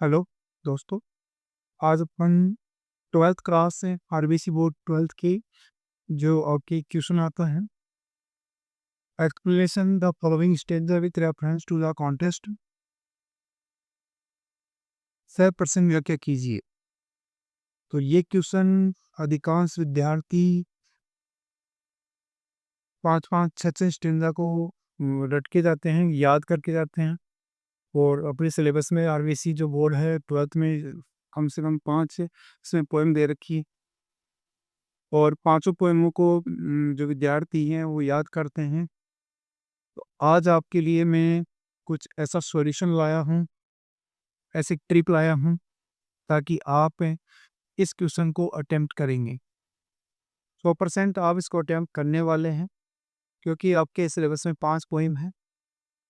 Hello दोस्तों, आज अपन 12th क्लास से आरबीसी बोर्ड 12th की जो आपकी क्वेश्चन आता है, explanation the following stanza with reference to the contest, सह प्रश्न व्याख्या कीजिए। तो ये क्वेश्चन अधिकांश विद्यार्थी 5-5 6-6 स्टेंजा को रट के जाते हैं, याद करके जाते हैं और अपने सिलेबस में आरबीसी जो बोर्ड है 12th में कम से कम 5 इसमें पोएम दे रखी है और पाँचों पोएमों को जो विद्यार्थी हैं वो याद करते हैं। तो आज आपके लिए मैं कुछ ऐसा सॉल्यूशन लाया हूँ, ऐसी ट्रिक लाया हूँ ताकि आप इस क्वेश्चन को अटेम्प्ट करेंगे। 100% आप इसको अटेम्प्ट करने वाले हैं क्योंकि आपके सिलेबस में 5 पोएम हैं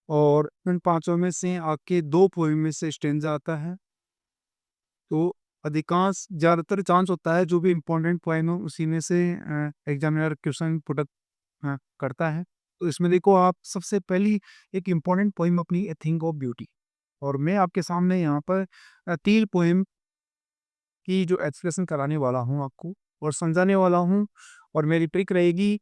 और इन पाँचों में से आपके 2 पोएम में से स्टेंजा आता है। तो अधिकांश ज़्यादातर चांस होता है जो भी इम्पोर्टेंट पोएम हो उसी में से एग्जामिनर क्वेश्चन पुट अप करता है। तो इसमें देखो आप सबसे पहली एक इम्पोर्टेंट पोएम अपनी ए थिंग ऑफ ब्यूटी और मैं आपके सामने यहाँ पर 3 पोएम की जो एक्सप्रेशन कराने वाला हूँ आपको और समझाने वाला हूँ और मेरी ट्रिक रहेगी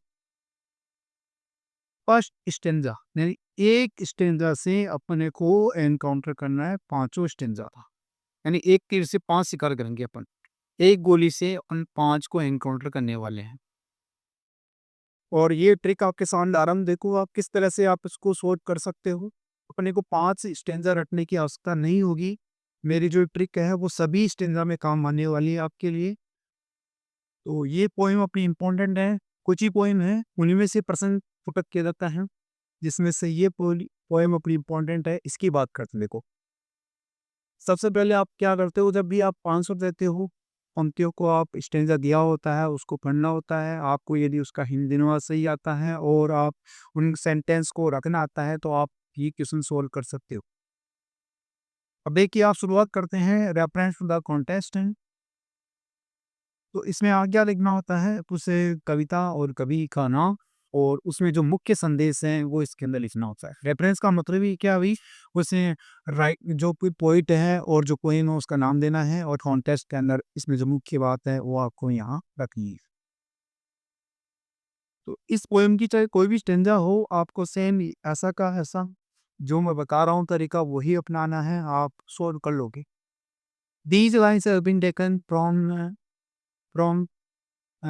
फर्स्ट स्टेंजा यानी एक स्टेंजा से अपने को एनकाउंटर करना है पांचों स्टेंजा का, यानी एक तीर से 5 शिकार करेंगे अपन। एक गोली से अपन 5 को एनकाउंटर करने वाले हैं और ये ट्रिक आपके सामने आराम देखो आप किस तरह से आप इसको सोल्व कर सकते हो। अपने को 5 स्टेंजा रटने की आवश्यकता नहीं होगी। मेरी जो ट्रिक है वो सभी स्टेंजा में काम आने वाली है आपके लिए। तो ये पोएम अपनी इम्पोर्टेंट है, कुछ ही पोएम है उन्हीं में से प्रश्न पुटअप किया जाता है जिसमें से ये पोएम अपनी इम्पोर्टेंट है। इसकी बात करते हैं। देखो सबसे पहले आप क्या करते हो जब भी आप आंसर देते हो, पंक्तियों को आप स्टेंजा दिया होता है उसको पढ़ना होता है आपको। यदि उसका हिंदी अनुवाद सही आता है और आप उन सेंटेंस को रखना आता है तो आप ये क्वेश्चन सोल्व कर सकते हो। अब देखिए आप शुरुआत करते हैं रेफरेंस टू द कॉन्टेस्ट है। तो इसमें आज्ञा लिखना होता है उसे कविता और कवि का नाम और उसमें जो मुख्य संदेश है वो इसके अंदर लिखना होता है। रेफरेंस का मतलब ही क्या हुई, उसे राइट जो कोई पोइट है और जो पोएम है उसका नाम देना है और कॉन्टेस्ट के अंदर इसमें जो मुख्य बात है वो आपको यहाँ रखनी है। तो इस पोएम की चाहे कोई भी स्टेंजा हो आपको सेम ऐसा का ऐसा जो मैं बता रहा हूँ तरीका वही अपनाना है, आप सोल्व कर लोगे। These lines have been taken from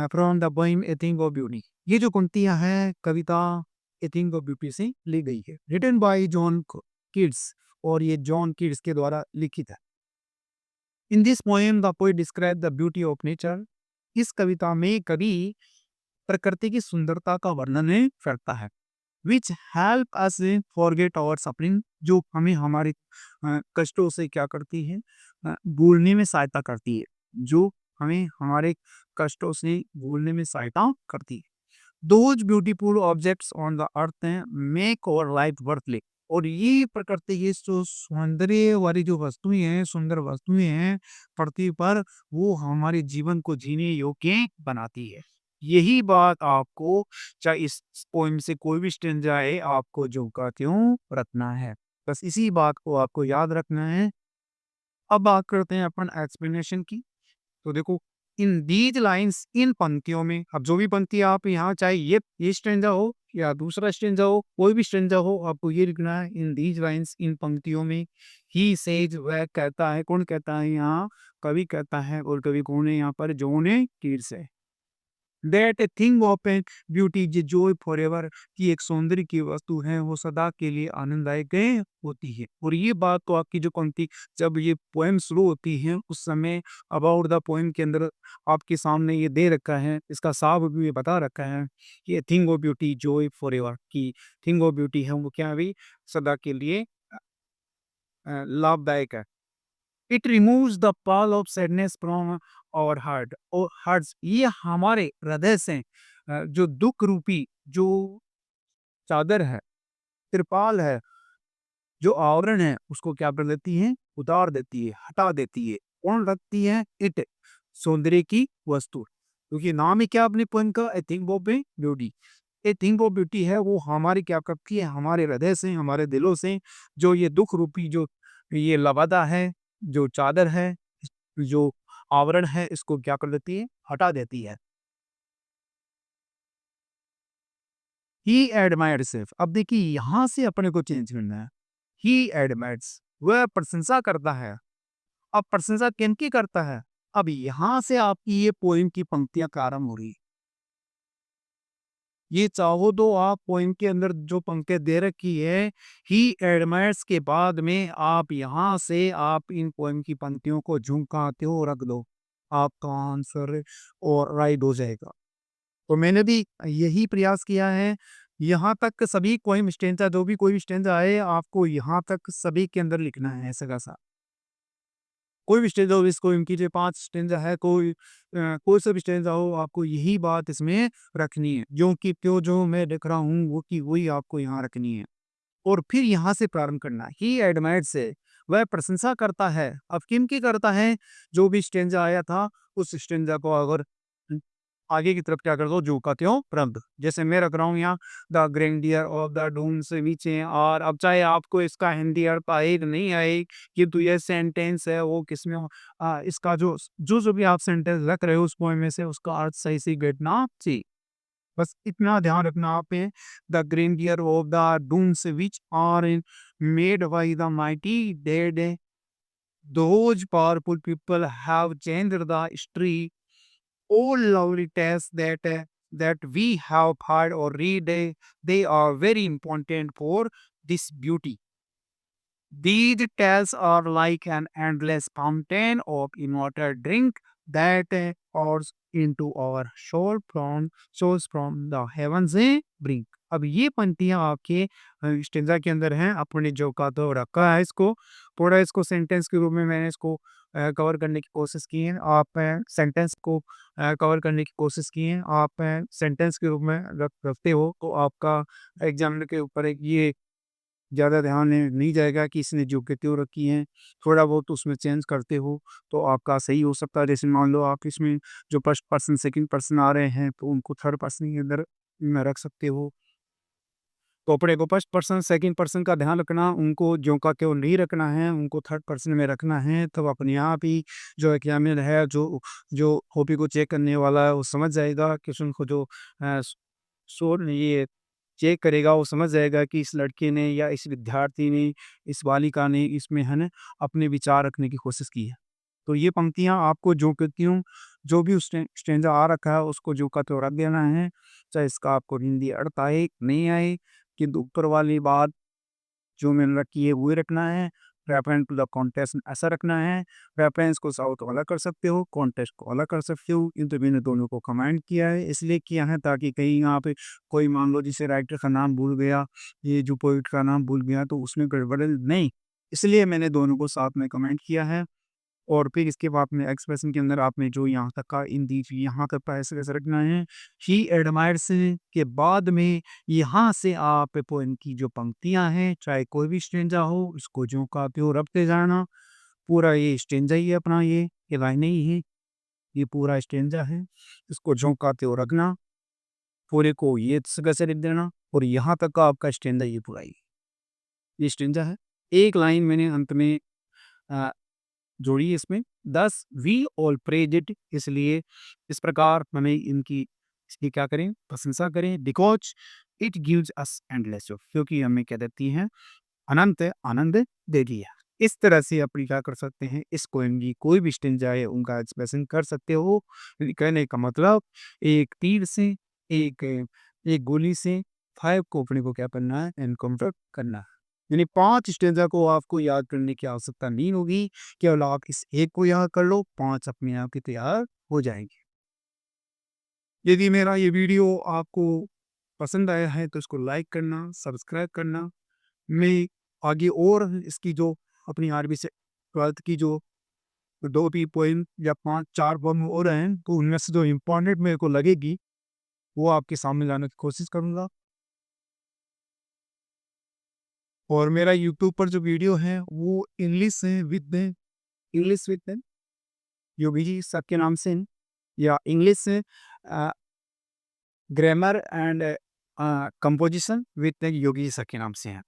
from the poem a thing of beauty. ये जो पंक्तियां हैं कविता ए थिंग ऑफ ब्यूटी से ली गई है, रिटन बाय जॉन किड्स और ये जॉन किड्स के द्वारा लिखित है। In this poem the poet describe the beauty of nature. इस कविता में कवि प्रकृति की सुंदरता का वर्णन करता है। Which help us forget our suffering, जो हमें हमारे कष्टों से क्या करती है, भूलने में सहायता करती है। जो हमें हमारे कष्टों से भूलने में सहायता करती है। Those beautiful objects on the earth make और लाइफ वर्थ। और ये प्रकृति की जो सौंदर्य वाली जो वस्तुएं हैं, सुंदर वस्तुएं हैं पृथ्वी पर, वो हमारे जीवन को जीने योग्य बनाती है। यही बात आपको चाहे इस पोइम से कोई भी स्टेंजा है आपको जो का त्यों रखना है। बस इसी बात को आपको याद रखना है। अब बात करते हैं अपन एक्सप्लेनेशन की। तो देखो इन दीज लाइंस, इन पंक्तियों में, अब जो भी पंक्ति आप यहाँ चाहे ये स्टेंजा हो या दूसरा स्टेंजा हो, कोई भी स्टेंजा हो, आपको ये लिखना है इन दीज लाइंस, इन पंक्तियों में। ही सेज, वह कहता है, कौन कहता है यहाँ, कवि कहता है और कवि कौन है यहाँ पर, जॉन कीट्स है। That A thing of A beauty is Joy forever, की एक सौंदर्य की वस्तु है वो सदा के लिए आनंददायक होती है। और ये बात तो आपकी जो पंक्ति जब ये पोएम शुरू होती है उस समय अबाउट द पोएम के अंदर आपके सामने ये दे रखा है, इसका साफ भी ये बता रखा है कि thing of beauty joy forever, की थिंग ऑफ ब्यूटी है वो क्या भी सदा के लिए लाभदायक है। It removes the pall of sadness from our heart, और हार्ट्स, ये हमारे हृदय से जो दुख रूपी जो चादर है, त्रिपाल है, जो आवरण है उसको क्या कर देती है, उतार देती है, हटा देती है। कौन रखती है, इट, सौंदर्य की वस्तु। क्योंकि नाम ही क्या अपने पोएम का, ए thing of beauty. A thing of beauty है वो हमारी क्या करती है, हमारे हृदय से, हमारे दिलों से जो ये दुख रूपी जो ये लबादा है, जो चादर है, जो आवरण है, इसको क्या कर देती है? हटा देती है। ही एडमायर्स हिम, अब देखिए यहाँ से अपने को चेंज करना है। ही एडमायर्स, वह प्रशंसा करता है। अब प्रशंसा किनकी करता है? अब यहाँ से आपकी ये पोएम की पंक्तियाँ प्रारंभ हो रही है। ये चाहो तो आप पोएम के अंदर जो पंक्तियाँ दे रखी है, ही एडमायर्स के बाद में आप यहाँ से आप इन पोएम की पंक्तियों को झुमकाते हो रख दो। आपका आंसर और राइट हो जाएगा। तो मैंने भी यही प्रयास किया है। यहाँ तक सभी पोएम स्टैन्ज़ा, जो भी कोई भी स्टैन्ज़ा आए, आपको यहाँ तक सभी के अंदर लिखना है ऐसा का ऐसा। कोई भी स्टैन्ज़ा हो, इसको इनकी जो 5 स्टैन्ज़ा है, कोई सा भी स्टैन्ज़ा हो, आपको यही बात इसमें रखनी है। जो मैं लिख रहा हूँ, वो की वही आपको यहाँ रखनी है। और फिर यहाँ से प्रारंभ करना है। ही एडमायर्स से, वह प्रशंसा करता है। अब किनकी करता है? जो भी स्टैन्ज़ा आया था, उस स्टैन्ज़ा को अगर आगे की तरफ क्या कर दो, जो का त्यों रख दो। जैसे मैं रख रहा हूँ यहाँ, the grandeur of the dooms नीचे, और अब चाहे आपको इसका हिंदी अर्थ आए या नहीं आए, किंतु ये सेंटेंस है वो किसमें इसका जो भी आप सेंटेंस रख रहे हो उस पोएम में से उसका अर्थ सही से गिरना चाहिए। बस इतना ध्यान रखना आप है। The grandeur of the dooms which are made by the mighty dead, those powerful people have changed the history. All lovely texts that we have heard or read, they are very important for this beauty. These tales are like an endless fountain of immortal drink that pours into our souls from the heavens brink. अब ये पंक्तियाँ आपके stanza के अंदर हैं। अपने जो का तो रखा है, इसको थोड़ा इसको सेंटेंस के रूप में मैंने इसको कवर करने की कोशिश की है। आप सेंटेंस को कवर करने की कोशिश की है। आप सेंटेंस के रूप में रखते हो तो आपका एग्जामिनर के ऊपर एक ये ज़्यादा ध्यान नहीं जाएगा कि इसने जो कि त्यों रखी हैं, थोड़ा बहुत उसमें चेंज करते हो, तो आपका सही हो सकता है। जैसे मान लो आप इसमें जो फर्स्ट पर्सन, सेकंड पर्सन आ रहे हैं, तो उनको थर्ड पर्सन के अंदर में रख सकते हो। तो अपने को फर्स्ट पर्सन, सेकंड पर्सन का ध्यान रखना, उनको ज्यों का त्यों नहीं रखना है, उनको थर्ड पर्सन में रखना है, तब अपने आप ही जो एग्जामिनर है, जो जो कॉपी को चेक करने वाला है, वो समझ जाएगा कि उनको जो अ, सो ये चेक करेगा, वो समझ जाएगा कि इस लड़के ने या इस विद्यार्थी ने, इस बालिका ने इसमें है ना अपने विचार रखने की कोशिश की है। तो ये पंक्तियाँ आपको जो कहती हूँ, जो भी उस स्टैंज़ा आ रखा है उसको जो का त्यों रख देना है, चाहे इसका आपको हिंदी अर्थ आए, नहीं आए, किंतु ऊपर वाली बात जो मैंने रखी है वही रखना है। रेफरेंस टू द कॉन्टेक्स्ट ऐसा रखना है। रेफरेंस को साउथ को अलग कर सकते हो, कॉन्टेक्स्ट को अलग कर सकते हो। किंतु मैंने दोनों को कमांड किया है, इसलिए किया है ताकि कहीं यहाँ पे कोई मान लो जिसे राइटर का नाम भूल गया, ये जो पोएट का नाम भूल गया, तो उसमें गड़बड़ नहीं। इसलिए मैंने दोनों को साथ में कमेंट किया है। और फिर इसके बाद में एक्सप्रेशन के अंदर आपने जो यहाँ तक का इन दी यहाँ तक का ऐसे कैसे रखना है। ही एडमायर्स के बाद में यहाँ से आप पोएम की जो पंक्तियाँ हैं, चाहे कोई भी स्टेंजा हो, इसको ज्यों का त्यों रखते जाना। पूरा ये स्टेंजा ही है अपना, ये लाइनें ही हैं, ये पूरा स्टेंजा है। इसको ज्यों का त्यों रखना, पूरे को ये कैसे लिख देना, और यहाँ तक का आपका स्टेंजा ये पूरा ही ये स्टेंजा है। एक लाइन मैंने अंत में अ, जोड़ी है इसमें, दस वी ऑल प्रेज इट, इसलिए इस प्रकार हमें इनकी इसकी क्या करें, प्रशंसा करें। Because it gives us endless Joy, क्योंकि हमें क्या देती है, अनंत आनंद देती है। इस तरह से अपनी क्या कर सकते हैं, इस पोएम की कोई भी स्टेंजा जाए उनका एक्सप्रेशन कर सकते हो। कहने का मतलब एक तीर से, एक एक गोली से 5 को अपने को क्या करना है, एनकाउंटर करना है। यानी 5 स्टेंजा को आपको याद करने की आवश्यकता नहीं होगी, केवल आप इस एक को याद कर लो, 5 अपने आप ही तैयार हो जाएँगे। यदि मेरा ये वीडियो आपको पसंद आया है तो इसको लाइक करना, सब्सक्राइब करना। मैं आगे और इसकी जो अपनी आरबी से 12th की जो 2 भी पोएम या 5-4 पोएम और हैं, तो उनमें से जो इम्पोर्टेंट मेरे को लगेगी, वो आपके सामने लाने की कोशिश करूँगा। और मेरा यूट्यूब पर जो वीडियो है, वो English with Yogi ji sir के नाम से हैं, या English grammar and composition with Yogi ji sir के नाम से हैं।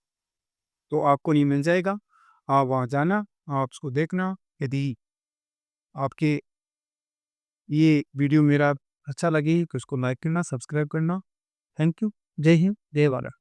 तो आपको नहीं मिल जाएगा, आप वहाँ जाना, आप उसको देखना। यदि आपके ये वीडियो मेरा अच्छा लगे तो इसको लाइक करना, सब्सक्राइब करना। Thank you. जय हिंद, जय भारत।